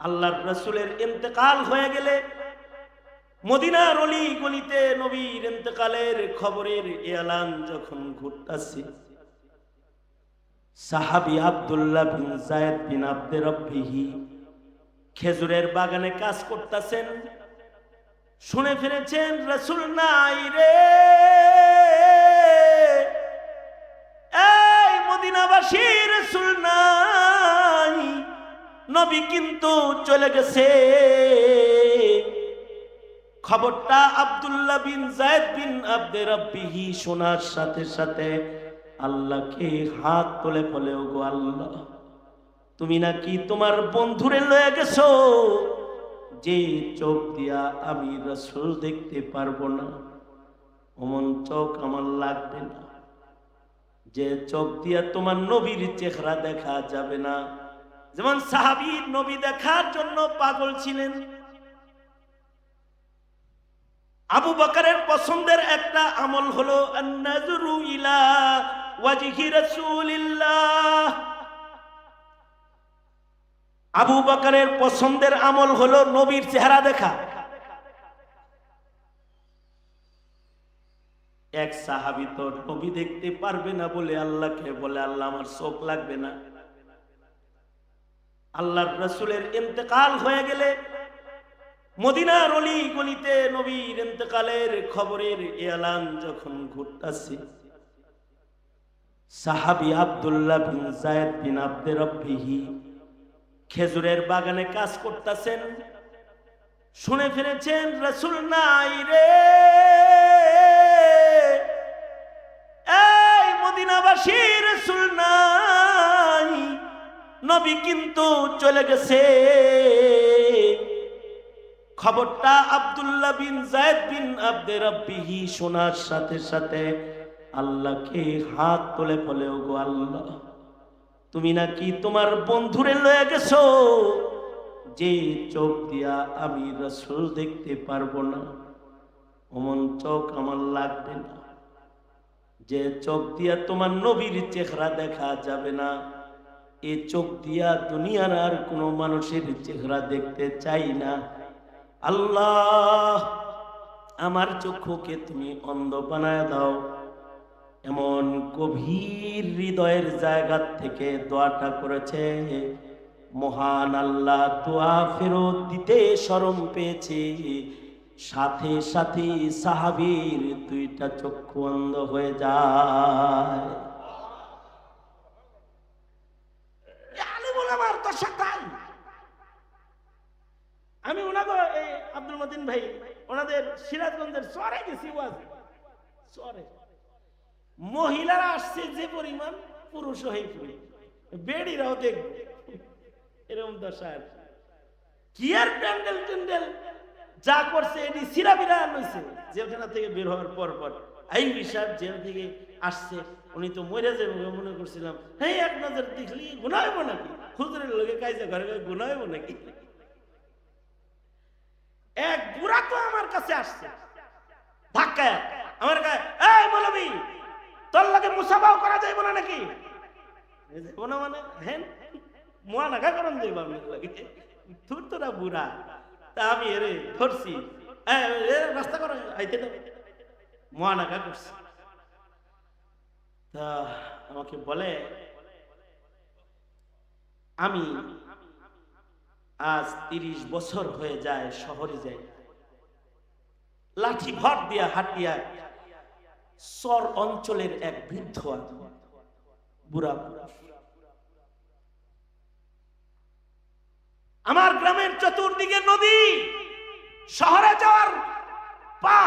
আল্লাহর রাসূলের ইন্তেকাল হয়ে গেলে মদিনার অলি গলিতে নবীর ইন্তেকালের খবরের এলান যখন ঘটতাছে, সাহাবী আব্দুল্লাহ বিন যায়েদ বিন আব্দে রব্বিহি খেজুরের বাগানে কাজ করতেছেন। শুনে ফেলেছেন রাসূল নাই রে, এই মদিনাবাসী রাসূল নাই, নবী কিন্তু চলে গেছে। খবরটা আব্দুল্লাহ বিন যায়েদ বিন আব্দে রব্বিহি শোনার সাথে সাথে আল্লাহকে হাত তুলে বলে, ওগো আল্লাহ, তুমি নাকি তোমার বন্ধুরে লয়ে গেছো, যে চোখ দিয়া আমি রাসূল দেখতে পারবো না, অমন চোখ আমার লাগবে না। যে চোখ দিয়া তোমার নবীর চেহারা দেখা যাবে না। যেমন সাহাবী নবী দেখার জন্য পাগল ছিলেন। আবু বকরের পছন্দের একটা আমল হলো আন-নাযরু ইলা ওয়াজহি রাসূলিল্লাহ। আবু বকরের পছন্দের আমল হলো নবীর চেহারা দেখা। এক সাহাবী তো নবী দেখতে পারবে না বলে আল্লাহকে বলে, আল্লাহ আমার চোখ লাগবে না। আল্লাহর রাসূলের ইন্তেকাল হয়ে গেলে মদিনার অলি গলিতে নবীর ইন্তেকালের খবরের এলান যখন ঘটতাছে, সাহাবী আব্দুল্লাহ বিন যায়েদ বিন আব্দে রব্বিহি খেজুরের বাগানে কাজ করতেছেন। শুনে ফেলেছেন রাসূল নাই রে, এই মদিনাবাসী রাসূল নাই, নবী কিন্তু চলে গেছে। খবরটা আব্দুল্লাহ বিন যায়েদ বিন আব্দে রব্বিহি শোনার সাথে সাথে আল্লাহকে হাত তুলে বলে, ওগো আল্লাহ, তুমি নাকি তোমার বন্ধুরে লয়ে গেছো, যে চোখ দিয়া আমি রাসূল দেখতে পারবো না, অমন চোখ আমার লাগবে না। যে চোখ দিয়া তোমার নবীর চেহারা দেখা যাবে না, এই চোখ দিয়া দুনিয়ার আর কোনো মানুষের চেহারা দেখতে চাই না। আল্লাহ, আমার চক্ষুকে তুমি অন্ধ বানায় দাও। এমন গভীর হৃদয়ের জায়গা থেকে দোয়াটা করেছে। মহান আল্লাহ দোয়া ফেরত দিতে শরম পেয়েছে, সাথে সাথে সাহাবীর দুইটা চক্ষু অন্ধ হয়ে যায়। আলিমুল আমার দশা তাই। আমি ওনাকে এই আব্দুল মতিন ভাই ওনাদের সিরাজগঞ্জের চরে গেছি, চরে মহিলারা আসছে যে পরিমাণ, পুরুষ হয়ে পড়ি, বেড়িরাও দেখবে এরকম দশা। কি আর প্যান্ডেল ট্যান্ডেল যা করছে এটি সিরাবিরা নইছে। জেলখানা থেকে বের হওয়ার পর পর আইবি সাহেব জেল থেকে আসছে, উনি তো মরে যাবে মনে করছিলাম। হ্যাঁ, এক নজর দেখলি গুনাহ হইব নাকি? হুজুরের লোকে কাইজা ঘরে ঘরে গুনাহ হইব নাকি? এক বুড়া তো আমার কাছে আসছে ধাক্কা, আমার কাছে, এই মৌলবী, তোর লাগে মুসাফাও করা যাইব না নাকি? মানে হ্যাঁ, মোয়া নাগা করন যাইব আপনার লাগে। তোর তোরা বুড়া। তা আমি এরে ধরছি, রাস্তা করো, আইতে দাও, মোয়া নাগা করছি। তা আমাকে বলে, আমি আজ 30 বছর হয়ে যায় শহরে যাই, লাঠি ভর দিয়া হাঁটিয়া সর অঞ্চলের এক বৃদ্ধ বুড়া, আমার গ্রামের চতুর্দিকে নদী, শহরে যাওয়ার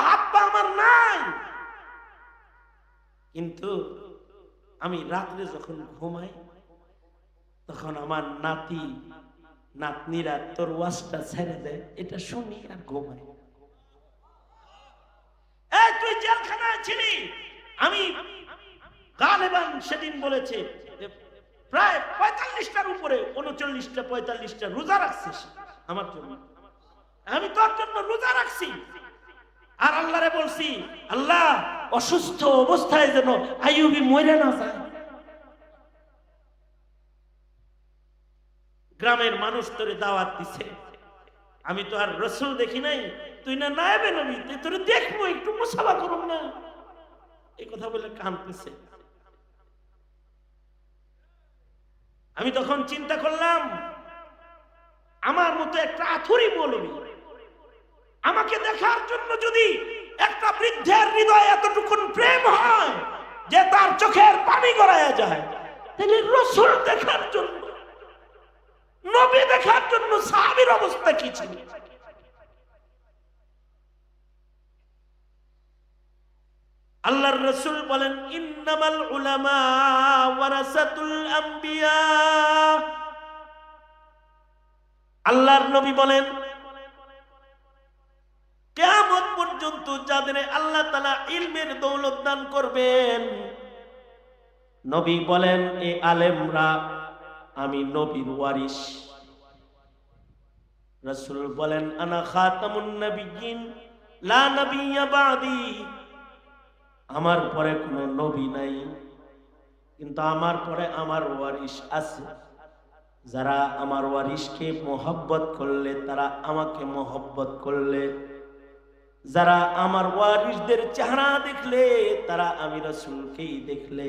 হাত পা আমার নাই। কিন্তু আমি রাত্রে যখন ঘুমাই তখন আমার নাতি নাতনিরা তোর ওয়াজটা ছেড়ে দেয়, এটা শুনি আর ঘুমাই। তুই জেলখানায় ছিলি, আমি গালেবান সেদিন বলেছে প্রায় 45টার উপরে, 39টা 45টা রোজা রাখছিস আমার জন্য, আমি তোর জন্য রোজা রাখছি। আর আল্লাহরে বলছি, আল্লাহ অসুস্থ অবস্থায় যেন আইয়ুবী মরে না যায়। গ্রামের মানুষ তোরে দাওয়াত দিছে, আমি তো আর রসুল দেখি নাই, তুই না নায়েবে নবী, তুই তোরে দেখবো, একটু মুসাফা করুন না, এই কথা বলে কাঁদতেছে। আমি তখন চিন্তা করলাম, আমার মতো একটা আথুরি মৌলবী, আমাকে দেখার জন্য যদি একটা বৃদ্ধের হৃদয়ে এতটুকুন প্রেম হয় যে তার চোখের পানি গড়ায়া যায়, তাহলে রসুল দেখার জন্য, নবী দেখার জন্য সাহাবীর অবস্থা কি ছিল? আল্লাহর রাসূল বলেন, ইন্নামাল উলামা ওয়ারাসাতুল আম্বিয়া। আল্লাহর নবী বলেন, কিয়ামত পর্যন্ত যাদের আল্লাহ তাআলা ইলমের দৌলত দান করবেন, নবী বলেন এই আলেমরা আমি নবীর ওয়ারিস। রাসূল বলেন, আনা খাতামুন নবিয়্যিন লা নবিয়্যা বাদি। আমার পরে কোনো নবী নাই, কিন্তু আমার পরে আমার ওয়ারিস আছে। যারা আমার ওয়ারিসকে মহব্বত করলে তারা আমাকে মহব্বত করলে, যারা আমার ওয়ারিসদের চেহারা দেখলে তারা আমি রাসূলকেই দেখলে,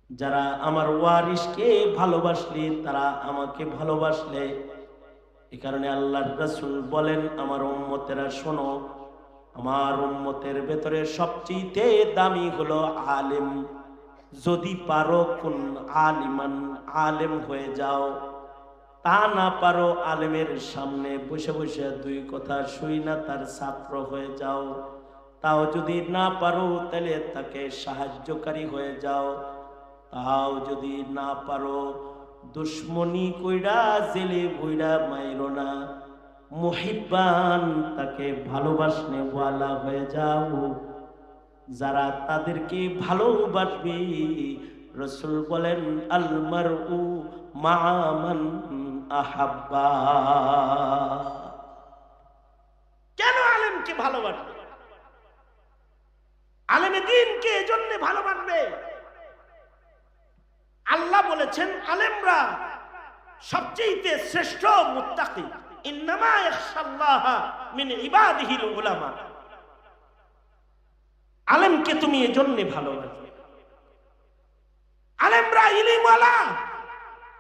যারা আমার ওয়ারিসকে ভালোবাসলে তারা আমাকে ভালোবাসলে। এই কারণে আল্লাহর রাসূল বলেন, আমার উম্মতেরা শোনো, আমার উম্মতের ভেতরে সবচেয়ে দামি হলো আলেম। যদি পারো কোন আলিমান, আলেম হয়ে যাও। তা না পারো আলেমের সামনে বসে বসে দুই কথা শুই না তার ছাত্র হয়ে যাও। তাও যদি না পারো তাহলে তাকে সাহায্যকারী হয়ে যাও। তাও যদি না পারো দুশ্মনী কইরা জেলে বইরা মাইরো না, মুহিব্বান তাকে ভালোবাসনে ওয়ালা হয়ে যাও। যারা তাদেরকে ভালোবাসবে, রাসূল বলেন আল মারউ মা মান আহাব্বা। কেন আলেমকে ভালোবাসবে? আলেমে দ্বীনকে এজন্য ভালোবাসবে, আল্লাহ বলেছেন আলেমরা সবচেয়ে শ্রেষ্ঠ মুত্তাকি, ইন্নামা ইয়াখশাল্লাহা মিন ইবাদিহিল উলামা। আলেমকে তুমি এজন্য ভালোবাসবে। আলেমরা ইলমওয়ালা,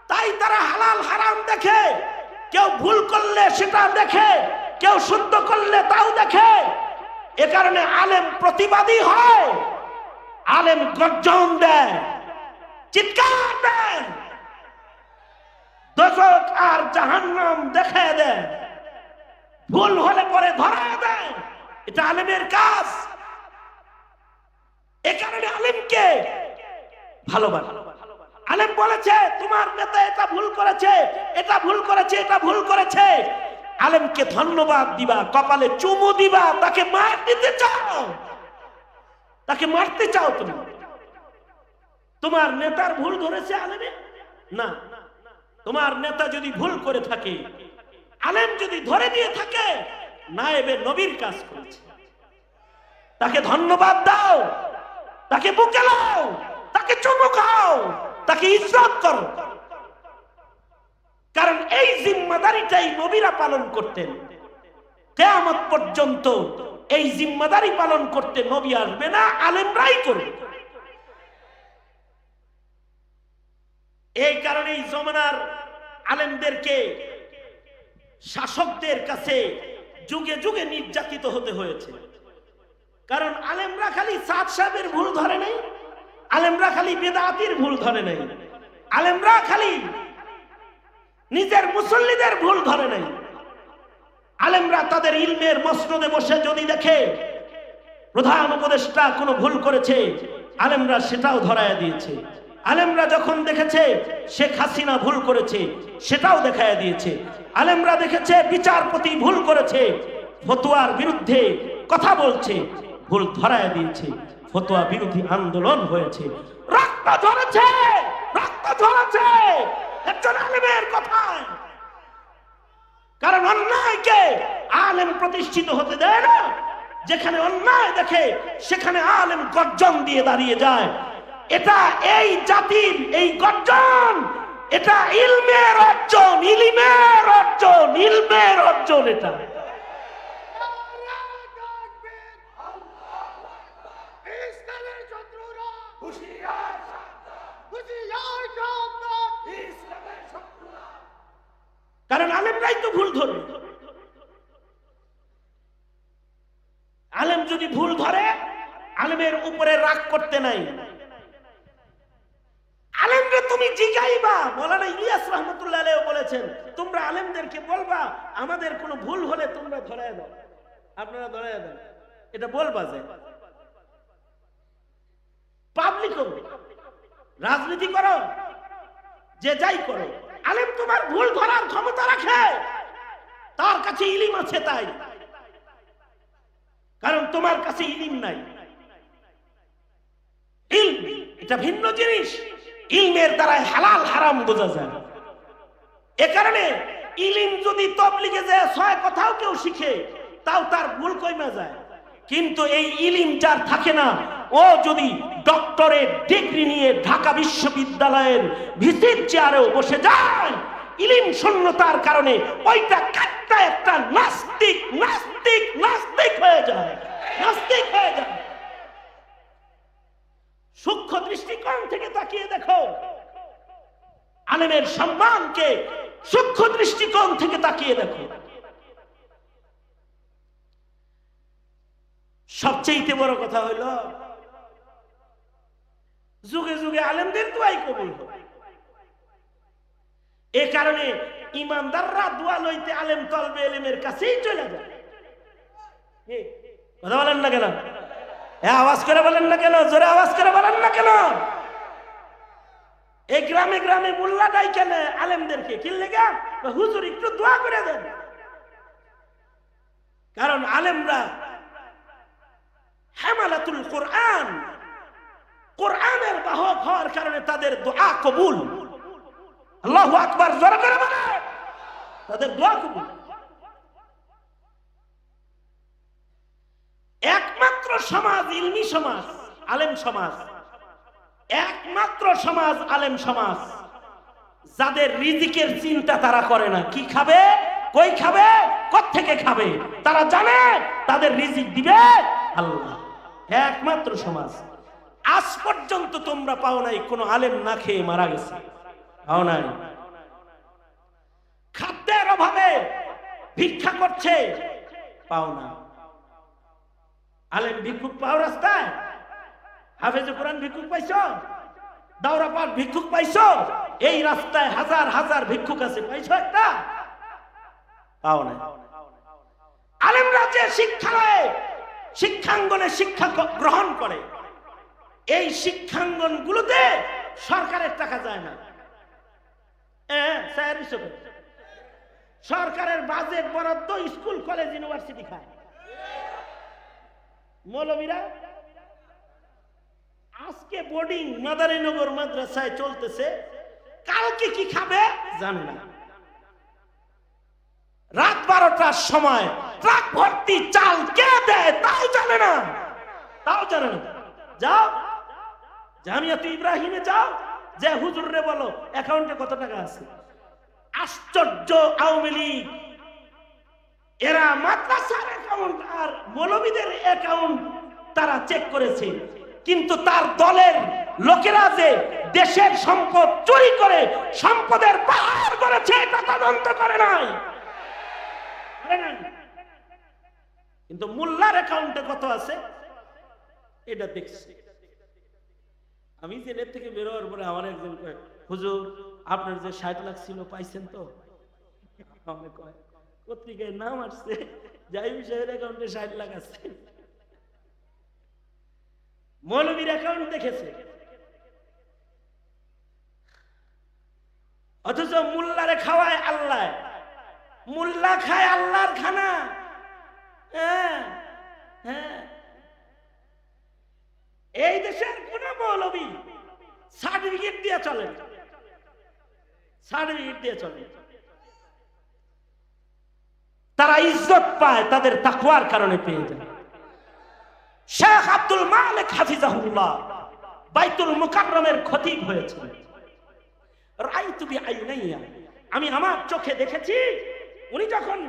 তাই তারা হালাল হারাম দেখে, কেউ ভুল করলে সেটা দেখে, কেউ শুদ্ধ করলে তাও দেখে। এ কারণে আলেম প্রতিবাদী হয়, আলেম গর্জন দেয়, চিৎকার দেয়, দোজখ আর জাহান্নাম দেখে দেয়, ভুল হলে পরে ধরা দেয়। এটা আলেমের কাজ। এ কারণে আলেমকে ভালোবাসে। আলেম বলেছে তোমার নেতা এটা ভুল করেছে, এটা ভুল করেছে, এটা ভুল করেছে, আলেমকে ধন্যবাদ দিবা, কপালে চুমু দিবা। তাকে মার দিতে চাও, তাকে মারতে চাও তুমি? তোমার নেতার ভুল ধরেছে আলেমে? না, তোমার নেতা যদি ভুল করে থাকে, আলেম যদি ধরে দিয়ে থাকে, নায়েবে নবীর কাজ করেছে, তাকে ধন্যবাদ দাও, তাকে বুকে লাও, তাকে চুমু খাও, তাকে ইজ্জত করো। কারণ এই জিম্মাদারিটাই নবীরা পালন করতেন। কিয়ামত পর্যন্ত এই জিম্মাদারি পালন করতে নবী আসবে না, আলেমরাই করবে। এই কারণেই জমানার আলেমদেরকে শাসকদের কাছে যুগে যুগে নির্যাতিত হতে হয়েছে। কারণ আলেমরা খালি সাদ সাহেবের ভুল ধরে নাই, আলেমরা খালি বেদাতির ভুল ধরে নাই, আলেমরা খালি নিজের মুসল্লিদের ভুল ধরে নাই। আলেমরা তাদের ইলমের মসনদে বসে যদি দেখে প্রধান উপদেষ্টা কোনো ভুল করেছে, আলেমরা সেটাও ধরায়া দিয়েছে। আলেমরা যখন দেখেছে শেখ হাসিনা ভুল করেছে, সেটাও দেখায়া দিয়েছে। আলেমরা দেখেছে বিচারপতি ভুল করেছে, ফতোয়ার বিরুদ্ধে কথা বলছে, ভুল ধরায়া দিয়েছে, ফতোয়া বিরোধী আন্দোলন হয়েছে, রক্ত ঝরেছে, রক্ত ঝরেছে একজন আলেমের কথায়। কারণ অন্যায়কে আলেম প্রতিষ্ঠিত হতে দেয় না। যেখানে অন্যায় দেখে সেখানে আলেম গর্জন দিয়ে দাঁড়িয়ে যায়। এটা এই জাতির এই গর্জন এটা ইলমের অর্জন, ইলমের অর্জন, ইলমের অর্জন। এটা কারণ আলেমরাই তো ভুল ধরবে। আলেম যদি ভুল ধরে, আলেমের উপরে রাগ করতে নাই। আলেমরে তুমি জিগাইবা। মাওলানা ইলিয়াস রাহমাতুল্লাহ আলাইহি বলেছেন, তোমরা আলেমদেরকে বলবা আমাদের কোনো ভুল হলে তোমরা ধরায় দাও, আপনারা ধরায় দেন। এটা বলবা যে পাবলিক করো, রাজনীতি করো, যে যাই করো, আলেম তোমার ভুল ধরার ক্ষমতা রাখে, তার কাছে ইলম আছে তাই। কারণ তোমার কাছে ইলম নাই। ইলম এটা ভিন্ন জিনিস। ইলমের দ্বারা হালাল হারাম বোঝা যায়। এ কারণে ইলম যদি তবলিগে যায় 6 কথাও কেউ শিখে, তাও তার ভুল কইমা যায়। কিন্তু এই ইলম যার থাকে না, ও যদি ডক্টরেট ডিগ্রি নিয়ে ঢাকা বিশ্ববিদ্যালয়ের ভিসির চেয়ারেও বসে যায়, ইলম শূন্যতার কারণে ওইটা কাটটা একটা নাস্তিক নাস্তিক নাস্তিক হয়ে যায়, নাস্তিক হয়ে যায়। সূক্ষ্ম দৃষ্টিকোণ থেকে তাকিয়ে দেখো আলেমের সম্মানকে, সূক্ষ্ম দৃষ্টিকোণ থেকে তাকিয়ে দেখো। সবচেয়ে বড় কথা হইল যুগে যুগে আলেমদের দোয়াই কবুল হবে। এ কারণে ইমানদাররা দোয়া লইতে আলেম তলবে ইলমের কাছেই চলে যায়। কথা বলেন না কেন? আওয়াজ করে বলেন না কেন? জোরে আওয়াজ করে বলেন না কেন? এই গ্রামে গ্রামে মোল্লা ডাই কেন আলেমদেরকে? কি লেগা? হুজুর একটু দোয়া করে দেন। কারণ আলেমরা হামালাতুল কোরআন, কোরআনের বাহক হওয়ার কারণে তাদের দোয়া কবুল। আল্লাহু আকবার, জোরে করে বলেন, তাদের দোয়া কবুল। একমাত্র সমাজ ইলমি সমাজ, আলেম সমাজ, একমাত্র সমাজ আলেম সমাজ যাদের রিজিকের চিন্তা তারা করে না। কি খাবে, কই খাবে, কোত্থেকে খাবে, তারা জানে তাদের রিজিক দিবে আল্লাহ। একমাত্র সমাজ। আজ পর্যন্ত তোমরা পাও নাই কোন আলেম না খেয়ে মারা গেছে? পাও নাই। খাদ্যের অভাবে ভিক্ষা করছে? পাও না। আলেম ভিক্ষুক পাও রাস্তায়? হাফেজে কোরআন ভিক্ষুক পাইছো? দাওরা পাঠ ভিক্ষুক পাইছো? এই রাস্তায় হাজার হাজার ভিক্ষুক আছে, পাইছো একটা? পাও না। আলেমরা যে শিক্ষালয়ে শিক্ষাঙ্গনে শিক্ষা গ্রহণ করে, এই শিক্ষাঙ্গন গুলোতে সরকারের টাকা যায় না। সরকারের বাজেট বরাদ্দ স্কুল কলেজ ইউনিভার্সিটি খায়। মৌলবীরা আজকে বোর্ডিং মাদারীনগর মাদ্রাসায় চলতেছে, কালকে কি খাবে জানে না। রাত 12টার সময় ট্রাক ভর্তি চাল কে দেয় তাও জানে না, তাও জানে না। যাও জামিয়াত ইব্রাহিমে যাও, যে হুজুররে বলো অ্যাকাউন্টে কত টাকা আছে। আশ্চর্য, আওয়ামী লীগ এরা মাদ্রাসার অ্যাকাউন্ট আর মৌলবীদের অ্যাকাউন্ট তারা চেক করেছে, কিন্তু তার দলের লোকেরা যে দেশের সম্পদ চুরি করে সম্পদের পাহাড় করেছে এটা তদন্ত করে নাই। কিন্তু মোল্লার অ্যাকাউন্টে কত আছে এটা দেখছে। আমি জেলের থেকে বেরোয়ার পরে আমার একজন কয়, হুজুর আপনার যে 60 লাখ ছিল পাইছেন তো? পত্রিকায় নাম আসছে জাহিদ সাহেবের অ্যাকাউন্টে 60 লাখ আছে। মৌলবীর অ্যাকাউন্ট দেখেছে, অথচ মোল্লারে খাওয়ায় আল্লাহ। মোল্লা খায় আল্লাহর খানা। এই দেশের কোন মৌলবী সার্টিফিকেট দিয়ে চলে, সার্টিফিকেট দিয়ে চলে। তারা ইজ্জত পায় তাদের তাকওয়ার কারণে পেয়ে যায়। শেখ আব্দুল মালিক হাফিজাহুল্লাহ বাইতুল মুকাররমের খতিব হয়েছে। রাআইতু বিআইনাইয়া, আমি আমার চোখে দেখেছি। উনি যখন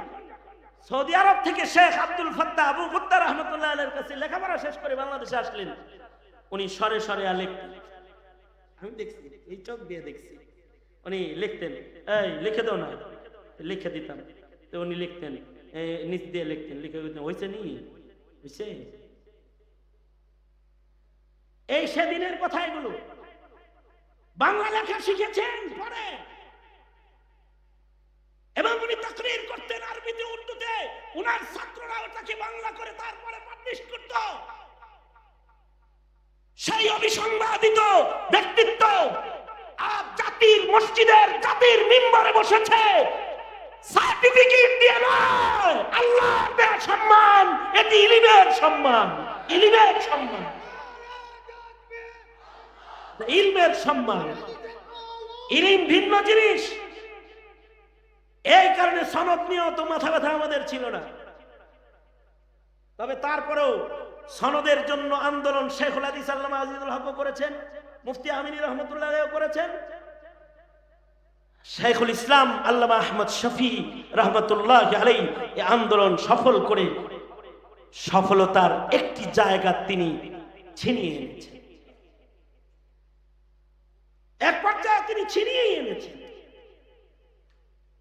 সৌদি আরব থেকে শেখ আব্দুল ফাত্তাহ আবু বুদ্দা রাহমাতুল্লাহ আলাইহির কাছে লেখাপড়া শেষ করে বাংলাদেশে আসলেন, উনি সরে সরে লিখতেন। আমি দেখছি, এই চোখ দিয়ে দেখছি। উনি লিখতেন, এই লিখে দাও না, লিখে দিতাম। তো উনি লিখতেন, নিচ দিয়ে লিখতেন, লিখে দিতেন, হয়েছে নি হয়েছে। এই সেদিনের কথা এগুলো। বাংলা লেখা শিখেছেন পরে, এবং উনি তাকরীর করতেন আরবিতে উর্দুতে। উনার ছাত্ররা ওটাকে বাংলা করে তারপরে পাবলিশ করত। সেই অবিসংবাদিত ব্যক্তিত্ব আজ জাতির মসজিদের, জাতির মিম্বরে বসেছে। সার্টিফিকেট দিয়ে নয়, আল্লাহর দেয়া সম্মান। এটি ইলমের সম্মান, ইলমের সম্মান, ইলমের সম্মান। ইলম ভিন্ন জিনিস। এই কারণে সনদ নিয়েও তো মাথা ব্যথা আমাদের ছিল না। তবে তারপরেও সনদের জন্য আন্দোলন শেখুল হাদিস আল্লামা আজিজুল হক করেছেন, মুফতি আমিনী রহমতুল্লাহ করেছেন, শেখুল ইসলাম আল্লামা আহমদ শফি রহমতুল্লাহ আলাইহি এই আন্দোলন সফল করে সফলতার একটি জায়গা তিনি ছিনিয়ে এনেছেন। এক পর্যায়ে তিনি ছিনিয়ে এনেছেন।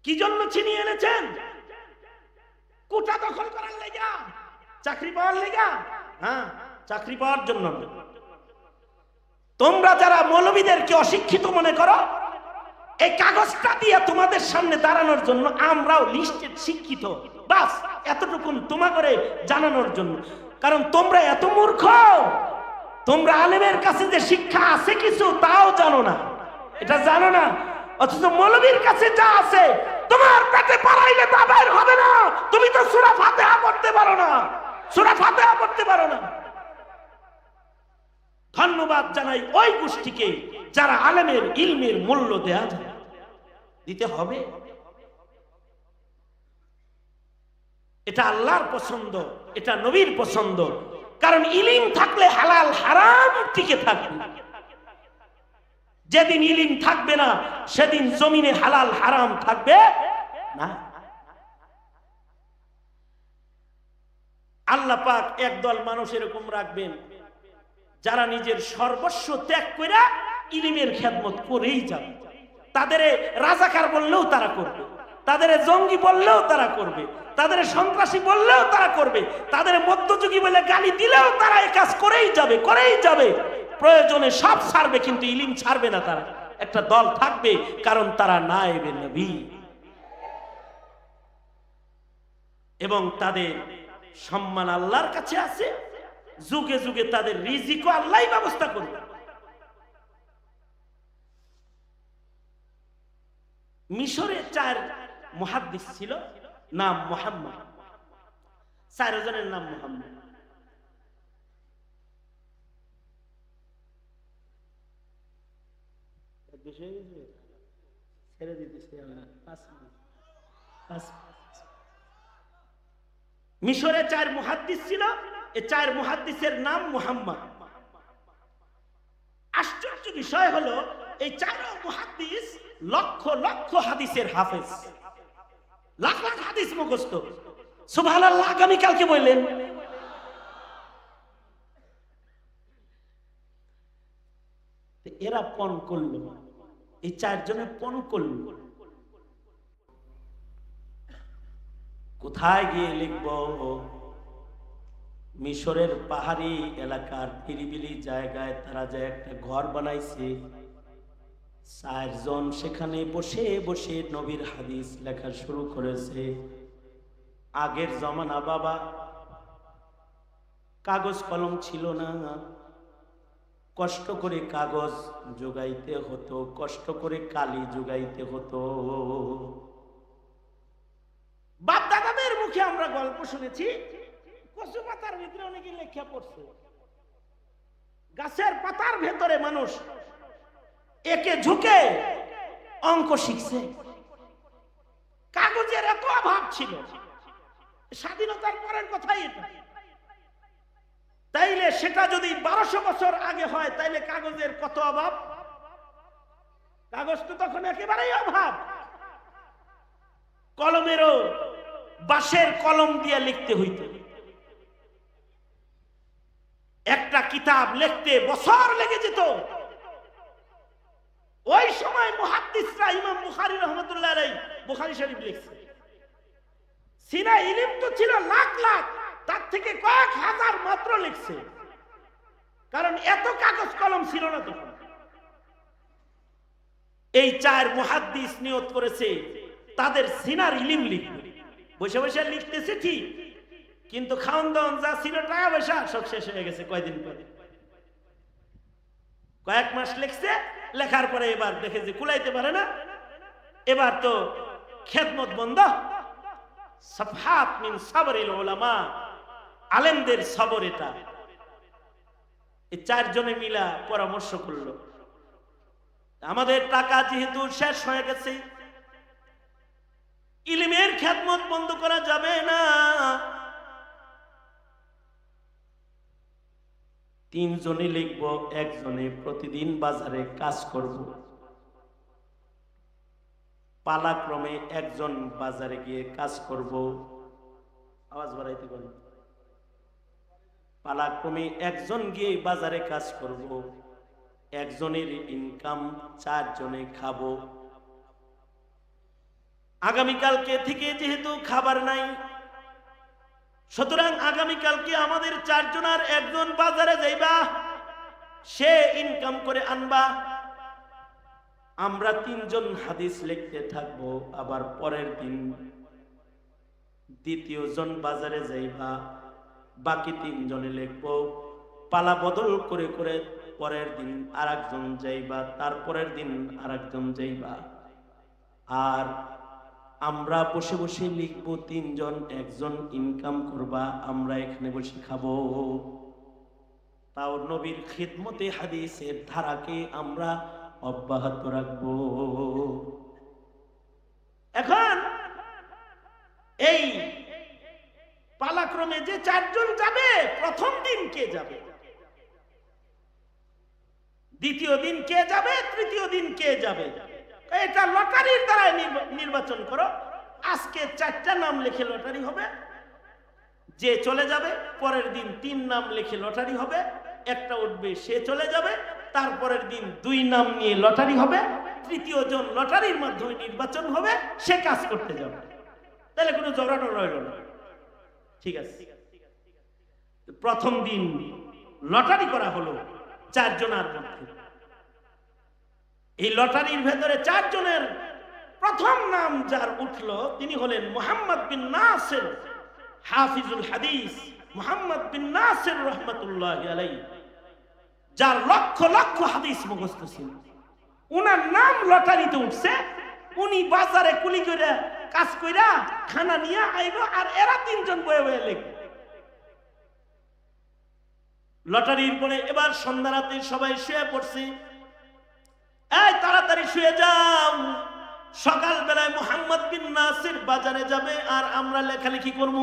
কি জন্য ছিনিয়ে এনেছেন? কোটা দখল করার লেগা, চাকরি পাওয়ার লেগা? হ্যাঁ, চাকরি পাওয়ার জন্য। তোমরা যারা মৌলবীদেরকে অশিক্ষিত মনে করো, এই কাগজটা দিয়ে তোমাদের সামনে দাঁড়ানোর জন্য আমরাও লিস্টেড শিক্ষিত, বাস এতটুকুন তোমাকে জানানোর জন্য। কারণ তোমরা এত মূর্খ, তোমরা আলেমের কাছে যে শিক্ষা আছে কিছু তাও জানো না, এটা জানো না। অথচ মৌলবীর কাছে যা আছে তোমার পেটে পারাইলে তা বের হবে না। তুমি তো সূরা ফাতিহা পড়তে পারো না, সূরা ফাতিহা পড়তে পারো না। ধন্যবাদ জানাই ওই গোষ্ঠীকে যারা আলেমের ইলমের মূল্য দেয়া যায়, দিতে হবে। এটা আল্লাহর পছন্দ, এটা নবীর পছন্দ। কারণ ইলম থাকলে হালাল হারাম টিকে থাকবে। যেদিন ইলম থাকবে না সেদিন জমিনে হালাল হারাম থাকবে না। আল্লাহ পাক একদল মানুষ এরকম রাখবেন যারা নিজের সর্বস্ব ত্যাগ করে ইলমের খেদমত করেই যাবে। তাদের রাজাকার বললেও তারা করবে, তাদের জঙ্গি বললেও তারা করবে, তাদের সন্ত্রাসী বললেও তারা করবে, তাদের মধ্যযুগী বলে গালি দিলেও তারা এই কাজ করেই যাবে, করেই যাবে। প্রয়োজনে সব ছাড়বে, কিন্তু ইলম ছাড়বে না। তারা একটা দল থাকবে, কারণ তারা নায়েবে নবী, এবং তাদের সম্মান আল্লাহর কাছে আছে। যুগে যুগে তাদের রিজিকও আল্লাহই ব্যবস্থা করবে। মিশরে 4 মুহাদ্দিস ছিল, নাম মুহাম্মদ। 4 জনের নাম মুহাম্মদ। ছেড়ে দিতেছি আমরা 5 মিনিট। মিশরে 4 মুহাদ্দিস ছিল, এই 4 মুহাদ্দিসের নাম মুহাম্মদ। আশ্চর্য বিষয় হলো এই 4 মুহাদ্দিস লক্ষ লক্ষ হাদিসের হাফেজ, লাখ লাখ হাদিস মুখস্থ। সুবহানাল্লাহ, আগামীকালকে বললেন। এরা পণ করল, এই 4 জনে পণ করল। কোথায় গিয়ে লিখব? মিশরের পাহাড়ি এলাকার নিরিবিলি জায়গায় তারা যে একটা ঘর বানাইছে, 4 জন সেখানে বসে বসে নবীর হাদিস লেখা শুরু করেছে। আগের জমানা বাবা, কাগজ কলম ছিল না, কষ্ট করে কাগজ জোগাইতে হতো, কষ্ট করে কালি জোগাইতে হতো। বাপ দাদাদের মুখে আমরা গল্প শুনেছি, কচু পাতার ভিতরে অনেকে লেখা পড়ছে, গাছের পাতার ভেতরে মানুষ একে ঝুঁকে অঙ্ক শিখছে। কাগজের এত অভাব ছিল, স্বাধীনতার পরের কথাই এটা। তাইলে সেটা যদি 1200 বছর আগে হয়, তাইলে কাগজের কত অভাব? কাগজ তো তখন একেবারেই অভাব, কলমেরও বাঁশের কলম দিয়ে লিখতে হইত। একটা কিতাব লিখতে বছর লেগে যেত। ওই সময় মুহাদ্দিসরা ইমাম বুখারী রাহমাতুল্লাহ আলাইহি বুখারী শরীফ লিখছে। সিনা ইলম তো ছিল লাখ লাখ, তার থেকে কয়েক হাজার মাত্র লিখছে, কারণ এত কাগজ কলম ছিল না তখন। এই চার মুহাদ্দিস নিয়ত করেছে তাদের সিনার ইলম লিখবে। বসে বসে লিখতেছে ঠিক, কিন্তু খাওয়ান দাওয়ান যা ছিল টাকা পয়সা সব শেষ হয়ে গেছে কয়দিন পরে। কয়েক মাস লিখছে, লেখার পরে এবার দেখে যে কুলাইতে পারে না, এবার তো খেদমত বন্ধ। সাফহাত মিন সাবরিল উলামা, আলেমদের সবর এটা। এই চারজনে মিলা পরামর্শ করলো, আমাদের টাকা যেহেতু শেষ হয়ে গেছে, ইলমের খেদমত বন্ধ করা যাবে না। তিনজনে লিখব, একজনে প্রতিদিন বাজারে কাজ করব। পালাক্রমে একজন বাজারে গিয়ে কাজ করব। আওয়াজ বাড়াইতে পারেন। পালাক্রমে একজন গিয়ে বাজারে কাজ করব, একজনের ইনকাম চারজনে খাবো। আগামীকালকে থেকে যেহেতু খাবার নাই, সুতরাং আগামীকালকে আমাদের চারজনের একজন বাজারে যাইবা, সে ইনকাম করে আনবা। আমরা তিনজন হাদিস লিখতে থাকবো। আবার পরের দিন দ্বিতীয় জন বাজারে যাইবা, বাকি তিনজনে লিখবো। পালা বদল করে করে পরের দিন আরেকজন যাইবা, তারপরের দিন আরেকজন যাইবা। আর আমরা বসে বসে লিখবো তিনজন, একজন ইনকাম করবা, আমরা এখানে বসে খাবো। তাও নবীর খিদমতে হাদিসের ধারাকে আমরা অব্যাহত রাখবো। এখন এই পালাক্রমে যে চারজন যাবে, প্রথম দিন কে যাবে, দ্বিতীয় দিন কে যাবে, তৃতীয় দিন কে যাবে, এটা লটারির দ্বারা নির্বাচন করো। আজকে 4টা নাম লিখে লটারি হবে, যে চলে যাবে। পরের দিন 3 নাম লিখে লটারি হবে, একটা উঠবে, সে চলে যাবে। তারপরের দিন 2 নাম নিয়ে লটারি হবে, তৃতীয় জন লটারির মাধ্যমে নির্বাচন হবে, সে কাজ করতে যাবে। তাহলে কোনো ঝগড়া রইল না, ঠিক আছে। প্রথম দিন লটারি করা হলো 4 জনের মধ্যে। এই লটারির ভেতরে 4 জনের প্রথম নাম যার উঠলো, তিনি হলেন মুহাম্মদ বিন নাসির, হাফিজুল হাদিস মুহাম্মদ বিন নাসির রহমাতুল্লাহি আলাইহি, যার লক্ষ লক্ষ হাদিস মুখস্থ ছিল। উনার নাম লটারিতে উঠছে। উনি বাজারে কুলি করে কাজ কইরা খানা নিয়ে আইব, আর এরা 3 জন বয়ে বয়ে লিখবে। লটারির পরে এবার সন্ধ্যা রাতে সবাই শুয়ে পড়ছে। এই তাড়াতাড়ি শুয়ে যাও, সকাল বেলায় মুহাম্মদ বিন নাসির বাজারে যাবে, আর আমরা লেখালেখি করব।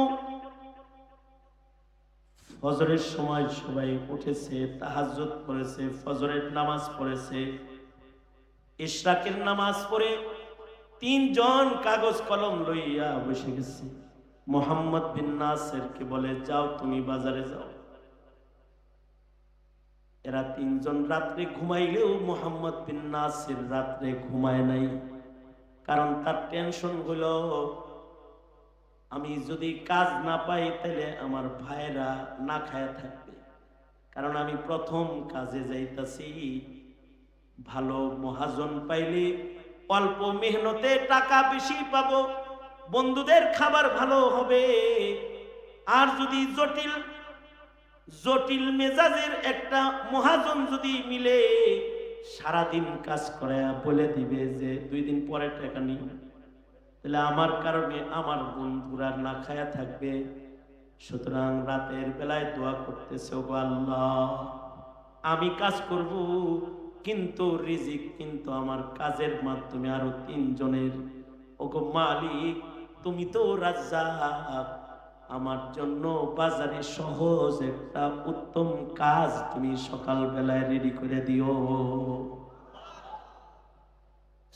ফজরের সময় সবাই উঠেছে, তাহাজ্জুদ পড়েছে, ফজরের নামাজ পড়েছে, ইশরাকের নামাজ পড়ে 3 জন কাগজ কলম লইয়া বসে গেছে। মুহাম্মদ বিন নাসিরকে বলে, যাও তুমি বাজারে যাও। এরা 3 জন রাত্রে ঘুমাইলেও মুহাম্মদ বিন নাসির রাত্রে ঘুমায় নাই, কারণ তার টেনশন হলো, আমি যদি কাজ না পাই তাহলে আমার ভাইরা না খায়া থাকবে, কারণ আমি প্রথম কাজে যাইতাছি। ভালো মহাজন পাইলে অল্প মেহনতে টাকা বেশি পাবো, বন্ধুদের খাবার ভালো হবে। আর যদি জটিল মেজাজের একটা মহাজন যদি মিলে, সারাদিন কাজ করে বলে দিবে যে 2 দিন পরে টাকা নিও, তাহলে আমার কারণে আমার বন্ধুরা না খায়া থাকবে। সুতরাং রাতের বেলায় দোয়া করতেছে, ও আল্লাহ, আমি কাজ করব, কিন্তু রিজিক কিন্তু আমার কাজের মাধ্যমে আরো 3 জনের। ওগো মালিক, তুমি তো রাজ্জাক, আমার জন্য বাজারে সহজ একটা উত্তম কাজ তুমি সকাল বেলায় রেডি করে দিও।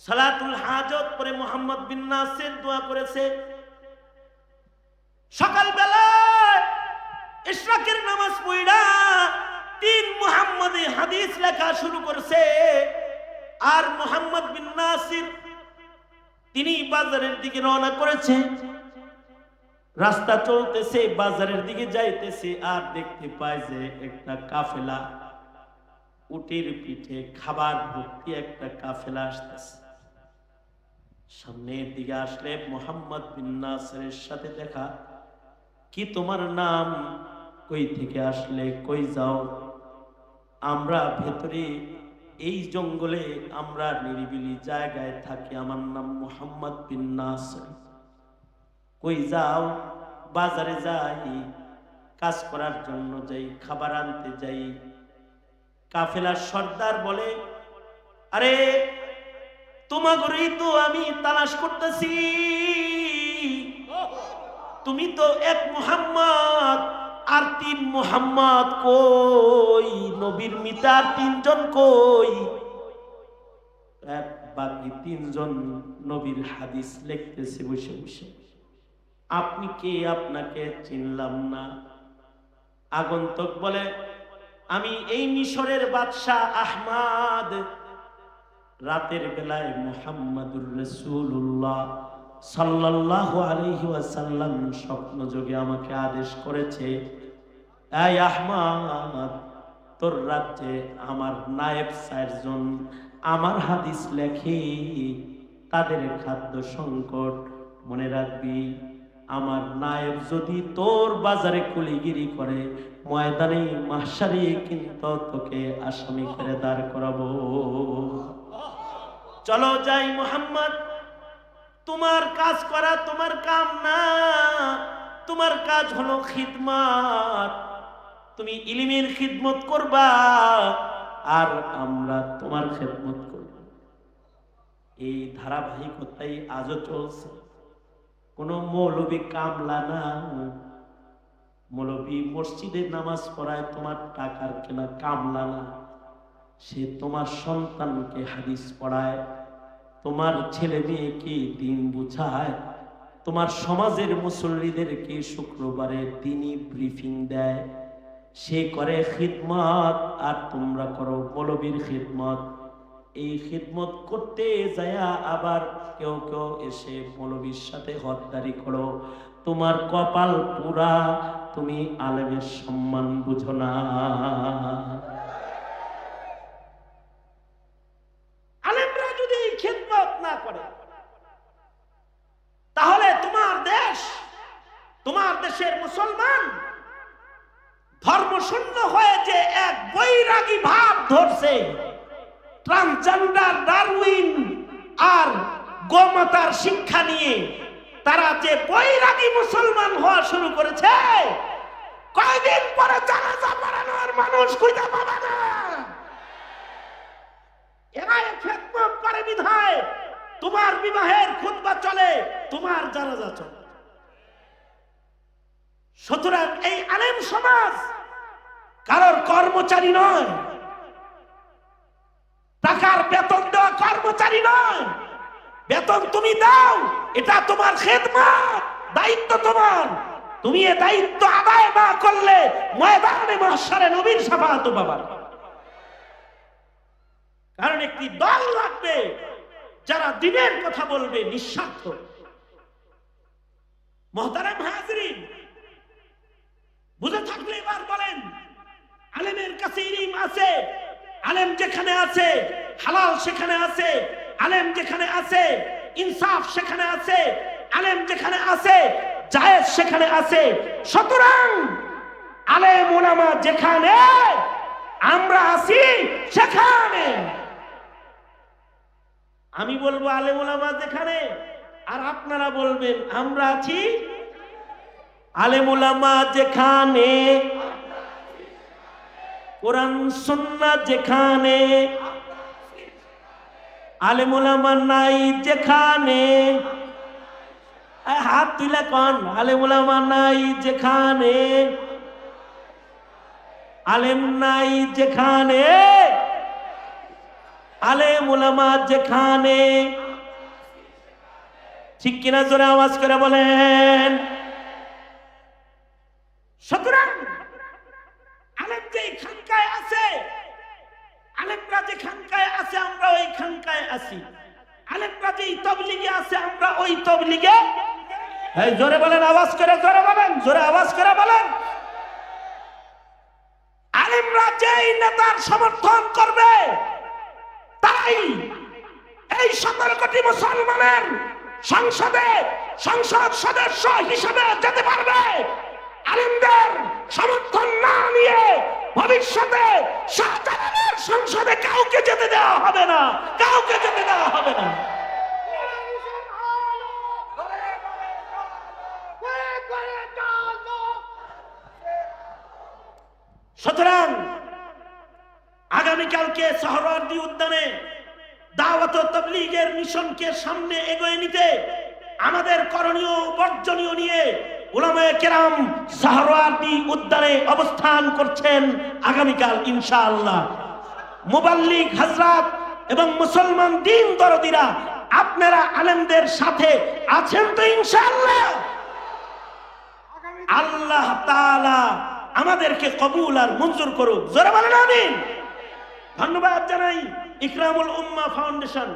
সালাতুল হাজত পরে মুহাম্মদ বিন নাসির দোয়া করেছে। সকালবেলা ইশরাকের নামাজ পড়া 3 মুহাম্মদী হাদিস লেখা শুরু করছে। আর মুহাম্মদ বিন নাসির তিনি বাজারের দিকে রওনা করেছে। রাস্তা চলতেছে, বাজারের দিকে যাইতেছে, আর দেখতে পায় যে একটা কাফেলা, উটের পিঠে খাবার ভর্তি একটা কাফেলা আসতেছে। সামনের দিকে আসলে মুহাম্মদ বিন নাসিরের সাথে দেখা। কি তোমার নাম? কই থেকে আসলে? কই যাও? আমরা ভেতরে এই জঙ্গলে আমরা নিরিবিলি জায়গায় থাকি, আমার নাম মুহাম্মদ বিন নাসির। কই যাও? বাজারে যাই, কাজ করার জন্য যাই, খাবার আনতে যাই। কাফেলার সর্দার বলে, আরে তোমাগরেই তো আমি তালাশ করতেছি, তুমি তো এক মুহাম্মদ, আর 3 মুহাম্মদ কই? নবীর মিতার 3 জন কই? বাকি 3 জন নবীর হাদিস লিখতেছে বসে বসে। আপনি কে? আপনাকে চিনলাম না। আগন্তুক বলে, আমি এই মিশরের বাদশাহ আহমদ। রাতের বেলায় মুহাম্মাদুর রাসূলুল্লাহ সাল্লাল্লাহু আলাইহি ওয়াসাল্লাম স্বপ্নযোগে আমাকে আদেশ করেছে, এই আহমদ, তোর রাজ্যে আমার নায়েব 4 জন আমার হাদিস লেখে, তাদের খাদ্য সংকট। মনে রাখবি, আমার নায়েব যদি তোর বাজারে কুলিগিরি করে, ময়দানে মাহশারে কিন্তু তোকে আসামি করে দাঁড় করাবো। চলো যাই মুহাম্মদ, তোমার কাজ করা তোমার কাম না, তোমার কাজ হলো খিদমত। তুমি ইলমের খিদমত করবা, আর আমরা তোমার খিদমত করব। এই ধারাবাহিকতাই আজও চলছে। কোনো মৌলবী কামলা না। মৌলবী মসজিদে নামাজ পড়ায়, তোমার টাকার কেনা কামলা না। সে তোমার সন্তানকে হাদিস পড়ায়, তোমার ছেলে মেয়েকে দিন বুঝায়, তোমার সমাজের মুসল্লিদেরকে শুক্রবারে দিনই ব্রিফিং দেয়। সে করে খিদমত, আর তোমরা করো মৌলবীর খিদমত। এই খিদমত করতে যায়া আবার কেউ কেউ এসে মৌলবীর সাথে হদ্দারি করো। তোমার কপাল পুরা, তুমি আলেমের সম্মান বুঝো না। আলেমরা যদি এই খিদমত না করে, তাহলে তোমার দেশ, তোমার দেশের মুসলমান ধর্মশূন্য হয়ে যে এক বৈরাগী ভাব ধরছে, ট্রান্সজেন্ডার, ডারউইন আর গোমাতার শিক্ষা নিয়ে তারা যে বৈরাগী মুসলমান হওয়া শুরু করেছে, কয়দিন পরে জানাজা পড়ানোর মানুষ খুঁজে পাবে না। এরা খেদমত করে বিধায় তোমার বিবাহের খুতবা চলে, তোমার জানাজা চলে। সুতরাং এই আলেম সমাজ কারোর কর্মচারী নয়, টাকার বেতন দেওয়া কর্মচারী নয়। বেতন তুমি দাও, এটা তোমার খেদমত, দায়িত্ব তোমার। তুমি এই দায়িত্ব আদায় না করলে ময়দানে মাহশারে নবীর শাফাআত পাবা। কারণ একটি দল লাগবে যারা দ্বীনের কথা বলবে নিঃস্বার্থ। মুহতারাম হাজরিন, বুঝে থাকলে এবার বলেন, আলেমের কাছে ইলম আছে, আলেম যেখানে আছে হালাল সেখানে আছে, আলেম যেখানে আছে ইনসাফ সেখানে আছে, আলেম যেখানে আছে জায়েজ সেখানে আছে। সুতরাং আলেম উলামা যেখানে, আমরা আছি সেখানে। আমি বলবো আলেম উলামা যেখানে, আর আপনারা বলবেন আমরা আছি। আলেম উলামা যেখানে, কোরআন সুন্নাহ যেখানে, আলেম উলামা নাই যেখানে, হাত তুলে কোন আলেম উলামা নাই যেখানে, আলেম নাই যেখানে, আলেম উলামা যেখানে, ঠিক কিনা জোরে আওয়াজ করে বলেন। সুতরাং আলেম যে খানকায় আছে, আলেমরা যে খানকায় আছে আমরা ওই খানকায় আছি, আলেমরা যে তাবলীগে আছে আমরা ওই তাবলীগে। এই জোরে বলেন, আওয়াজ করে জোরে বলেন, জোরে আওয়াজ করে বলেন। আলেমরা যেই নেতার সমর্থন করবে তাই এই 17 কোটি মুসলমানের সংসদে সংসদ সদস্য হিসেবে যেতে পারবে। আলেমদের সমর্থন না নিয়ে ভবিষ্যতে শাহজালালের সংসদে কাউকে যেতে দেওয়া হবে না, কাউকে যেতে দেওয়া হবে না। সুতরাং আগামীকালকে সোহরাওয়ার্দী উদ্যানে দাওয়াত ও তাবলীগের মিশনকে সামনে এগিয়ে নিতে আমাদের করণীয় বর্জনীয় নিয়ে উলামায়ে কেরাম সোহরাওয়ার্দী উদ্যানে অবস্থান করছেন আগামীকাল ইনশাআল্লাহ। মুবাল্লিগ হযরত এবং মুসলমান দ্বীন দরদিরা আপনারা আলেমদের সাথে আছেন তো ইনশাআল্লাহ? আল্লাহ তাআলা আমাদেরকে কবুল আর মঞ্জুর করুক, জোরে বলেন আমিন। ধন্যবাদ জানাই ইকরামুল উম্মাহ ফাউন্ডেশন,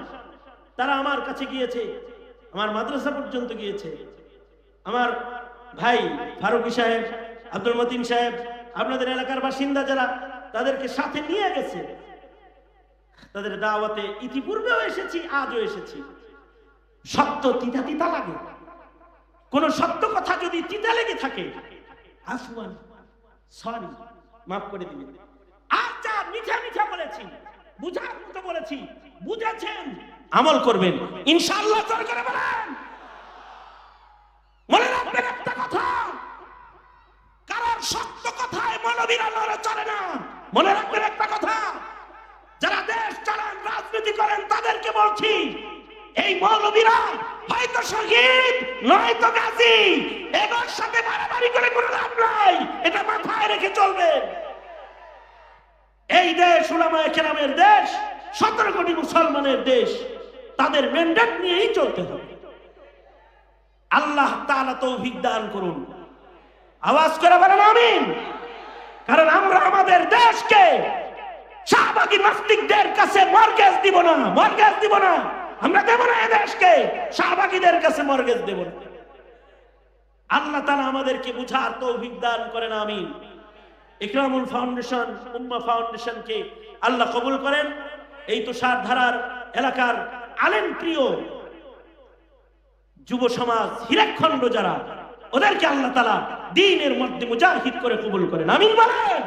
তারা আমার কাছে গিয়েছে, আমার মাদ্রাসা পর্যন্ত গিয়েছে। আমার ভাই ফারুকী সাহেব, আব্দুল মতিন সাহেব, আপনাদের এলাকার বাসিন্দা যারা, তাদেরকে সাথে নিয়ে গেছে। তাদের দাওয়াতে ইতিপূর্বেও এসেছি, আজও এসেছি। সত্য তিতা তিতা লাগে, কোন সত্য কথা যদি তিতা লেগে থাকে আসমান সরি, মাফ করে দিবেন। আর যা মিঠা মিঠা বলেছি, বুঝার মতো বলেছি, বুঝেছেন, আমল করবেন ইনশাআল্লাহ। জোরে করে বলেন। মনে রাখবেন একটা কথা, কারণ সত্য কথায় মৌলবীরা লড়ে চলে না। মনে রাখবেন একটা কথা, যারা দেশ চালান, রাজনীতি করেন, তাদেরকে বলছি, এই মৌলবীরা হয়তো শহীদ নয়তো গাজী, এদের সাথে বাড়াবাড়ি করে কোনো লাভ নাই, এটা মাথায় রেখে চলবেন। এই দেশ উলামায়ে কেরামের দেশ, 17 কোটি মুসলমানের দেশ, তাদের ম্যান্ডেট নিয়েই চলতে হবে। আল্লাহ তাআলা তৌফিক দান করুন, আওয়াজ করে বলেন আমিন। কারণ আমরা আমাদের দেশকে শাহবাগী নাস্তিকদের কাছে মর্গেজ দিব না, মর্গেজ দিব না, আমরা দেব না। এই দেশকে শাহবাগীদের কাছে মর্গেজ দেব না। আল্লাহ তাআলা আমাদেরকে বুঝার তৌফিক দান করেন আমিন। ইকরামুল ফাউন্ডেশন, উম্মাহ ফাউন্ডেশনকে আল্লাহ কবুল করেন। এই তুষার ধারার এলাকার আলেম প্রিয় যুব সমাজ হিরাখণ্ড যারা, ওদেরকে আল্লাহ তাআলা দ্বীনের মধ্যে মুজাহিদ করে কবুল করেন আমিন বলেন।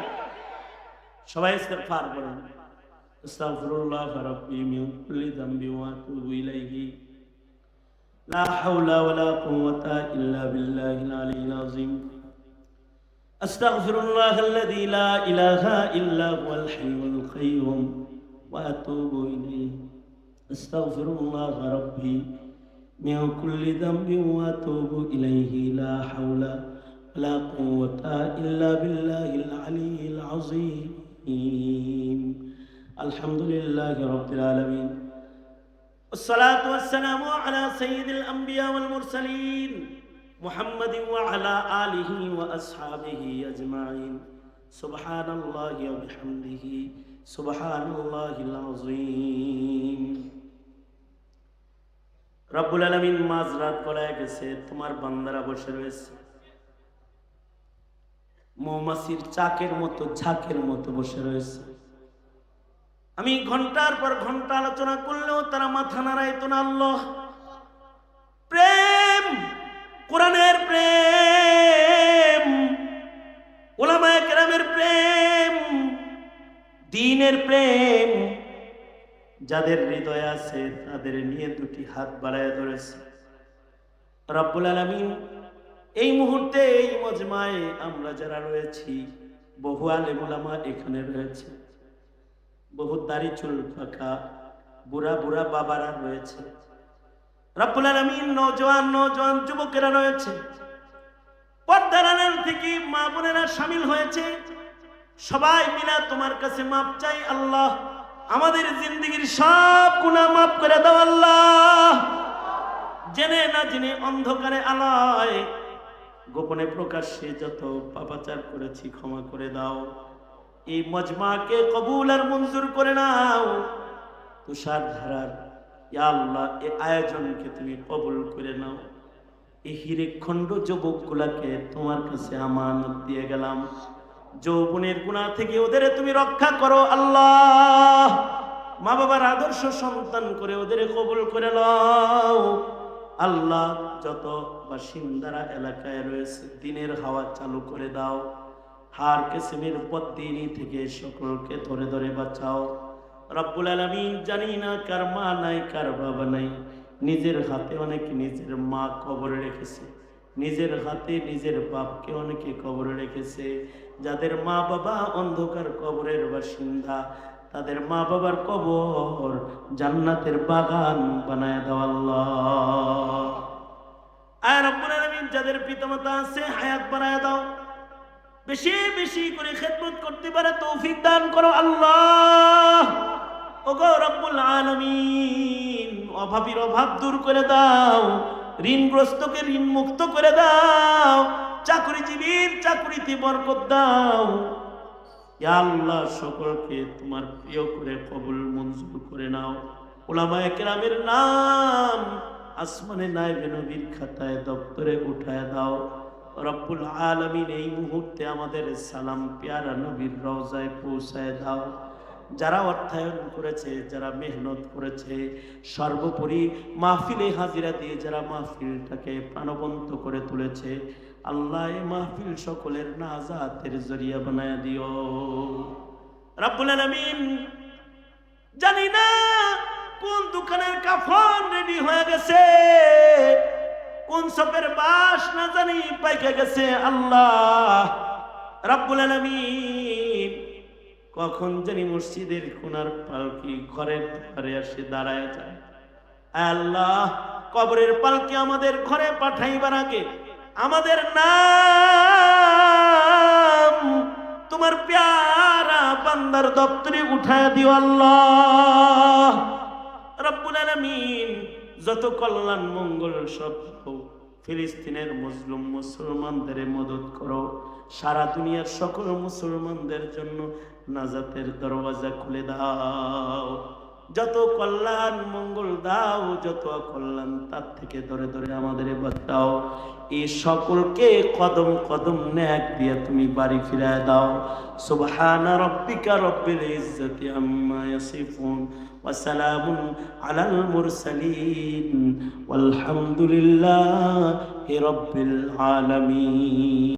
সবাই ইস্তিগফার করেন। আস্তাগফিরুল্লাহ রাব্বি মিন কুল্লি যামবি ওয়া আতুবু ইলাইহি লা হাওলা ওয়ালা কুওয়াতা ইল্লা বিল্লাহিল আলিয়্যিল আযীম। আস্তাগফিরুল্লাহাল্লাযী লা ইলাহা ইল্লা হুয়াল হাইয়ুল কাইয়্যুম ওয়া আতুবু ইলাইহি। আস্তাগফিরুল্লাহ রাব্বি মিন কুল্লি যামবি ওয়া আতুবু ইলাইহি লা হাওলা ওয়ালা কুওয়াতা ইল্লা বিল্লাহিল আলিয়্যিল আযীম। আলহামদুলিল্লাহি রাব্বিল আলামিন, والصلاة والسلام على سيد الأنبياء والمرسلين محمد وعلى آله وأصحابه أجمعين. سبحان الله وبحمده سبحان الله العظيم. রব্বুল আলামিন মাঝরাত গড়ায় গেছে, তোমার বান্দারা বসে রয়েছে, মৌমাছির চাকের মতো, ঝাঁকের মতো বসে রয়েছে। আমি ঘন্টার পর ঘন্টা আলোচনা করলেও তারা মাথা নাড়াইতো না। আল্লাহ প্রেম, কোরআনের প্রেম, উলামায়ে কেরামের প্রেম, দ্বীনের প্রেম যাদের হৃদয়ে আছে তাদের নিয়ে দুটি হাত বাড়ায় ধরেছে। রব্বুল আলামিন এই মুহূর্তে এই মজমায়ে আমরা যারা রয়েছি, বহু আলেম উলামা এখানে রয়েছে, বহু দাড়ি চুল পাকা বুড়া বুড়া বাবারা রয়েছে। রব্বুল আলামিন নওজোয়ান নওজোয়ান যুবকেরা রয়েছে, পর্দার আড়াল থেকে মা বোনেরা শামিল হয়েছে। সবাই মিলে তোমার কাছে মাপ চাই আল্লাহ, আমাদের জিন্দগির সব গুনাহ মাফ করে দাও আল্লাহ। জেনে না জেনে অন্ধকারে আলোয় গোপনে প্রকাশ্যে যত পাপাচার করেছি ক্ষমা করে দাও। এই মজমাকে কবুল আর মঞ্জুর করে নাও। তুষার ধারার ইয়া আল্লাহ এই আয়োজনকে তুমি কবুল করে নাও। এই হিরেখণ্ড যুবকগুলাকে তোমার কাছে আমানত দিয়ে গেলাম। যৌবনের গুনাহ থেকে ওদের তুমি রক্ষা করো আল্লাহ। মা বাবার আদর্শ সন্তান করে ওদের কবুল করে নাও আল্লাহ। যত বাসিন্দারা এলাকায় রয়েছে দিনের হাওয়া চালু করে দাও। হার কিসমের বদদিনী থেকে সকলকে ধরে ধরে বাঁচাও রব্বুল আলামিন। জানি না কার মা নাই কার বাবা নাই, নিজের হাতে অনেকে নিজের মা কবরে রেখেছে, নিজের হাতে নিজের বাপকে অনেকে কবরে রেখেছে। যাদের মা বাবা অন্ধকার কবরের বাসিন্দা তাদের মা বাবার কবর জান্নাতের বাগান বানায় দাও আল্লাহ। আর রব্বুল আলামিন যাদের পিতামাতা আছে হায়াত বানায় দাও, বেশি বেশি করে খেদমত করতে পারে তৌফিক দান করো আল্লাহ। ওগো রব্বুল আলামিন অভাবীর অভাব দূর করে দাও, ঋণগ্রস্তকে ঋণ মুক্ত করে দাও, চাকরিজীবীর চাকরিতে বরকত দাও। ইয়া আল্লাহ সকলকে তোমার প্রিয় করে কবুল মঞ্জুর করে নাও। উলামায়ে কেরামের নাম আসমানে নায়েবে নবীর খাতায় দপ্তরে উঠায় দাও রব্বুল আলামিন। এই মুহূর্তে আমাদের সালাম পেয়ারা নবীর রওজায় পৌঁছায় দাও। যারা অর্থায়ন করেছে, যারা মেহনত করেছে, সর্বোপরি মাহফিলে হাজিরা দিয়ে যারা মাহফিলটাকে প্রাণবন্ত করে তুলেছে আল্লাহ এই মাহফিল সকলের নাজাতের জরিয়া বানায় দিও রব্বুল আলামিন। জানি না কোন দোকানের কাফন রেডি হয়ে গেছে, কোন সপের বাস না জানি পাইকে গেছে আল্লাহ রব্বুল আলামিন। কখন জানি মসজিদের কোনার পালকি ঘরের ঘরে এসে দাঁড়ায় যায়। আল্লাহ কবরের পালকি আমাদের ঘরে পাঠাইবার আগে আমাদের নাম তোমার প্যারা বান্দার দপ্তরে উঠায় দিও আল্লাহ রব্বুল আলামিন। যত কল্যাণ মঙ্গল সব ফিলিস্তিনের মুসলিম মুসলমানদের মদত করো, সারা দুনিয়ার সকল মুসলমানদের জন্য নাজাতের দরওয়াজা খুলে দাও। যত কল্যাণ মঙ্গল দাও, যত অকল্যাণ তার থেকে ধরে ধরে আমাদের বাঁচাও। এই সকলকে কদম কদম নেক দিয়ে তুমি বাড়ি ফিরায় দাও। সুবহানা রাব্বিকা রব্বিল ইজ্জাতি আম্মা ইয়াসিফুন ওয়া সালামুন আলাল মুরসালিন ওয়ালহামদুলিল্লাহি রাব্বিল আলামিন।